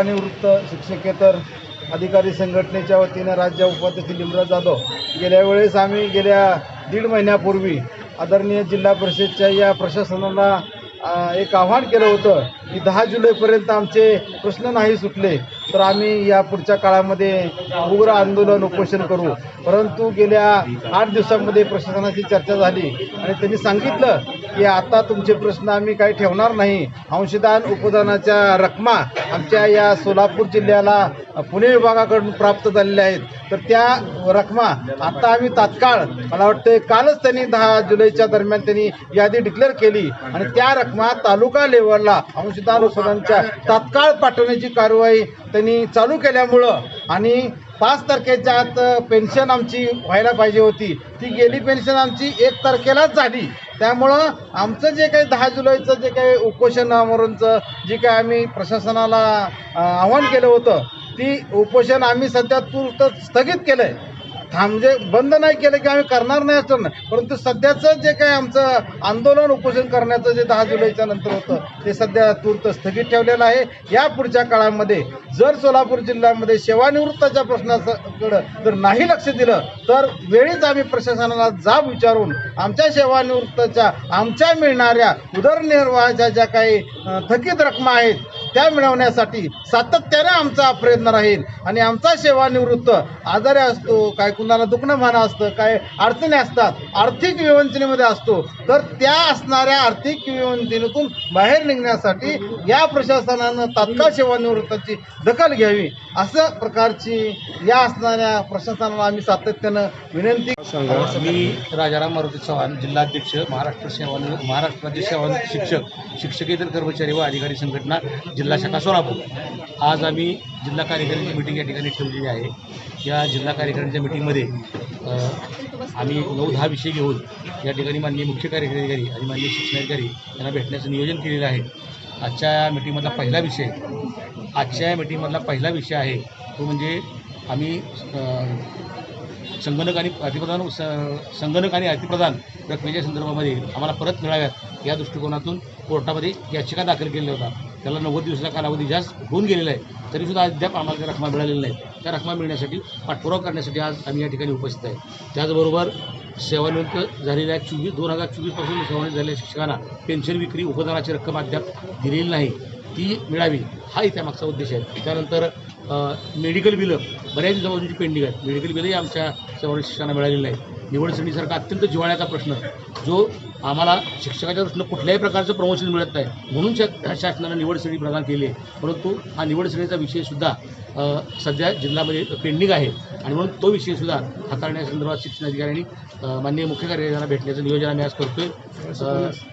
सेवानिवृत्त शिक्षकेतर अधिकारी संघटनेच्या वतीनं राज्य उपाध्यक्ष लिमराज जाधव गेल्या वेळेस आम्ही गेल्या 1.5 महिन्यापूर्वी आदरणीय जिल्हा परिषदच्या या प्रशासनाला एक आव्हान केलं होतं की 10 जुलैपर्यंत आमचे प्रश्न नाही सुटले तर आम्ही या पुढच्या काळामध्ये उग्र आंदोलन उपोषण करू। परंतु गेल्या 8 दिवसांमध्ये प्रशासनाची चर्चा झाली आणि त्यांनी सांगितलं की आता तुमचे प्रश्न आम्ही काही ठेवणार नाही। अंशदान उपदानाच्या रकमा आमच्या या सोलापूर जिल्ह्याला पुणे विभागाकडून प्राप्त झालेल्या आहेत, तर त्या रकमा आता आम्ही तात्काळ, मला वाटतं कालच त्यांनी 10 जुलैच्या दरम्यान त्यांनी यादी डिक्लेअर केली आणि त्या रकमा तालुका लेवलला अंशदान उपदानाच्या तात्काळ पाठवण्याची कारवाई त्यांनी चालू केल्यामुळं आणि 5 तारखेच्या आत पेन्शन आमची व्हायला पाहिजे होती, ती गेली पेन्शन आमची 1 तारखेलाच झाली। त्यामुळं आमचं जे काही 10 जुलैचं जे काही उपोषण आमरणचं जे काही आम्ही प्रशासनाला आव्हान केलं होतं ती उपोषण आम्ही सध्या स्थगित केलं आहे। म्हणजे बंद नाही केलं की आम्ही करणार नाही असं नाही, परंतु सध्याचं जे काही आमचं आंदोलन उपोषण करण्याचं जे 10 जुलैच्या नंतर होतं ते सध्या तूर्त स्थगित ठेवलेलं आहे। या पुढच्या काळामध्ये जर सोलापूर जिल्ह्यामध्ये सेवानिवृत्ताच्या प्रश्नाकडं जर नाही लक्ष दिलं तर वेळीच आम्ही प्रशासनाला जाब विचारून आमच्या सेवानिवृत्ताच्या आमच्या मिळणाऱ्या उदरनिर्वाहाच्या ज्या काही थकीत रकमा आहेत त्या मिळवण्यासाठी सातत्याने आमचा प्रयत्न राहील आणि आमचा सेवानिवृत्त आजारी असतो, काय कुणाला दुखणं असतं, काय अडचणी असतात, आर्थिक विवंचनेमध्ये असतो, तर त्या असणाऱ्या आर्थिक विवंचनेतून बाहेर निघण्यासाठी या प्रशासनानं तात्काळ सेवानिवृत्ताची दखल घ्यावी असं प्रकारची या असणाऱ्या प्रशासनाला आम्ही सातत्यानं विनंती। मी राजाराम मारुती चव्हाण, जिल्हाध्यक्ष महाराष्ट्र राज्य सेवानिवृत्त शिक्षकेतर कर्मचारी व अधिकारी संघटना जिल्हा शाखा सोलापूर। आज आम्ही जिल्हा कार्यकारिणीची मीटिंग या ठिकाणी ठेवलेली आहे। या जिल्हा कार्यकारिणीच्या मीटिंगमध्ये आम्ही 9-10 विषय घेऊन या ठिकाणी माननीय मुख्य कार्यकारी अधिकारी आणि माननीय शिक्षणाधिकारी यांना भेटण्याचं नियोजन केलेलं आहे। आजच्या मीटिंगमधला पहिला विषय आहे तो म्हणजे आम्ही संगणक आणि अतिप्रदान रकमेच्या संदर्भामध्ये आम्हाला परत मिळाव्यात या दृष्टिकोनातून कोर्टामध्ये याचिका दाखल केलेला होता। त्याला 90 दिवसाचा कालावधी जास्त होऊन गेलेला आहे, तरीसुद्धा अद्याप आम्हाला त्या रकमा मिळालेल्या नाहीत। त्या रकमा मिळण्यासाठी पाठपुरावा करण्यासाठी आज आम्ही या ठिकाणी उपस्थित आहे। त्याचबरोबर सेवानिवृत्त झालेल्या 2024 पासून सेवानिवृत्त झालेल्या शिक्षकांना पेन्शन विक्री उपदानाची रक्कम अद्याप दिलेली नाही, ती मिळावी हा इथे मागचा उद्देश आहे। त्यानंतर मेडिकल बिलं बऱ्याच दिवसांची पेंडिंग आहेत, मेडिकल बिलही आमच्या सेवानिवृत्त शिक्षकांना मिळालेलं आहे। निवड श्रेणीसारखा अत्यंत जिव्हाळ्याचा प्रश्न जो आम्हाला शिक्षकाच्या दृष्टीनं कुठल्याही प्रकारचं प्रमोशन मिळत नाही म्हणून शासनानं निवड श्रेणी प्रदान केली आहे, परंतु हा निवड श्रेणीचा विषयसुद्धा सध्या जिल्ह्यामध्ये पेंडिंग आहे आणि म्हणून तो विषयसुद्धा हाताळण्यासंदर्भात शिक्षणाधिकाऱ्यांनी माननीय मुख्य कार्यालयाला भेटण्याचं नियोजन आम्ही आज करतोय।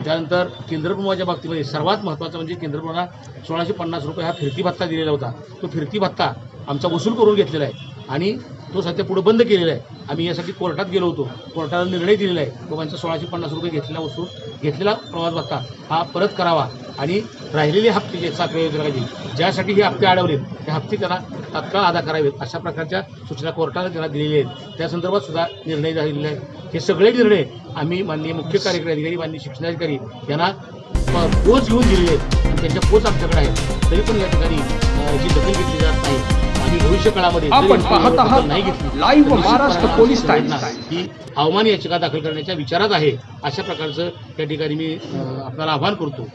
त्यानंतर केंद्रप्रमुखाच्या बाबतीमध्ये सर्वात महत्त्वाचं म्हणजे केंद्रप्रमुखांना 1650 रुपये हा फिरती भत्ता दिलेला होता, तो फिरती भत्ता आमचा वसूल करून घेतलेला आहे आणि तो सध्या पुढे बंद केलेला आहे। आम्ही यासाठी कोर्टात गेलो होतो, कोर्टाने निर्णय दिलेला आहे तो त्यांचा 1650 रुपये घेतलेला प्रवास भत्ता हा परत करावा आणि राहिलेले हप्ते जे 7व्या वेतनाचे ज्यासाठी हे हप्ते अडवलेत ते हप्ते त्यांना तात्काळ अदा करावेत अशा प्रकारच्या सूचना कोर्टाने त्यांना दिलेल्या आहेत। त्या संदर्भात सुद्धा निर्णय झालेले आहेत। हे सगळे निर्णय आम्ही माननीय मुख्य कार्यकारी अधिकारी माननीय शिक्षणाधिकारी यांना पोच घेऊन दिलेले आहेत आणि त्यांच्या पोच आमच्याकडे आहेत, तरी पण या ठिकाणी याची दखल घेतली जात नाही। आम्ही भविष्य काळामध्ये आपण पाहत आहात नाही घेतली लाईव्ह महाराष्ट्र पोलीस ही अवमान याचिका दाखल करण्याच्या विचारात आहे, अशा प्रकारचं त्या ठिकाणी मी आपल्याला आवाहन करतो।